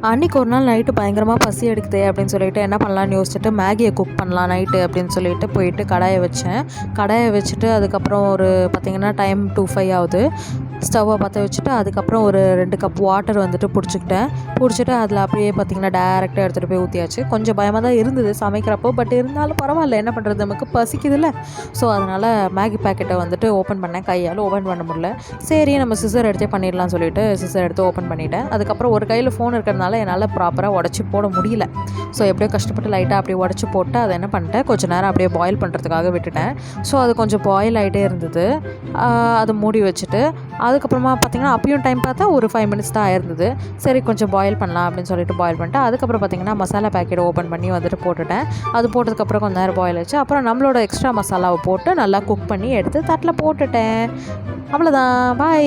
அன்றைக்கி ஒரு நாள் நைட்டு பயங்கரமாக பசி எடுக்குதே அப்படின்னு சொல்லிட்டு என்ன பண்ணலான்னு யோசிச்சுட்டு மேகியை குக் பண்ணலாம் நைட்டு அப்படின்னு சொல்லிட்டு போயிட்டு கடாயை வச்சேன். கடாயை வச்சுட்டு அதுக்கப்புறம் ஒரு பார்த்திங்கன்னா டைம் 2:05 ஆகுது. ஸ்டவ்வை பற்ற வச்சுட்டு அதுக்கப்புறம் ஒரு 2 கப் வாட்டர் வந்துட்டு பிடிச்சிட்டு அதில் அப்படியே பார்த்திங்கன்னா டேரெக்டாக எடுத்துகிட்டு போய் ஊற்றியாச்சு. கொஞ்சம் பயமாக தான் இருந்தது சமைக்கிறப்போ, பட் இருந்தாலும் பரவாயில்ல, என்ன பண்ணுறது, நமக்கு பசிக்குதுல்ல. ஸோ அதனால் மேகி பேக்கெட்டை வந்துட்டு ஓப்பன் பண்ணேன். கையால் ஓப்பன் பண்ண முடியல. சரி நம்ம சிசர் எடுத்தே பண்ணிடலாம் சொல்லிட்டு சிசர் எடுத்து ஓப்பன் பண்ணிட்டேன். அதுக்கப்புறம் ஒரு கையில் ஃபோன் இருக்கிறதுனால என்னால் ப்ராப்பராக உடச்சி போட முடியல. ஸோ எப்படியோ கஷ்டப்பட்டு லைட்டாக அப்படியே உடச்சி போட்டு அதை என்ன பண்ணிட்டேன், கொஞ்சம் நேரம் அப்படியே பாயில் பண்ணுறதுக்காக விட்டுட்டேன். ஸோ அது கொஞ்சம் பாயில் ஆகிட்டே இருந்தது. அதை மூடி வச்சுட்டு அதுக்கப்புறமா பார்த்திங்கன்னா அப்பயும் டைம் பார்த்தா ஒரு 5 மினிட்ஸ் தான் ஆயிருந்தது. சரி கொஞ்சம் பாயில் பண்ணலாம் அப்படின்னு சொல்லிட்டு பாயில் பண்ணிட்டு அதுக்கப்புறம் பார்த்திங்கன்னா மசாலா பேக்கெட் ஓப்பன் பண்ணி வந்துட்டு போட்டுட்டேன். அது போட்டதுக்கப்புறம் கொஞ்சம் நேரம் பாயில் ஆச்சு. அப்புறம் நம்மளோட எக்ஸ்ட்ரா மசாலாவை போட்டு நல்லா குக் பண்ணி எடுத்து தட்டில் போட்டுட்டேன். அவ்வளோதான். பாய்.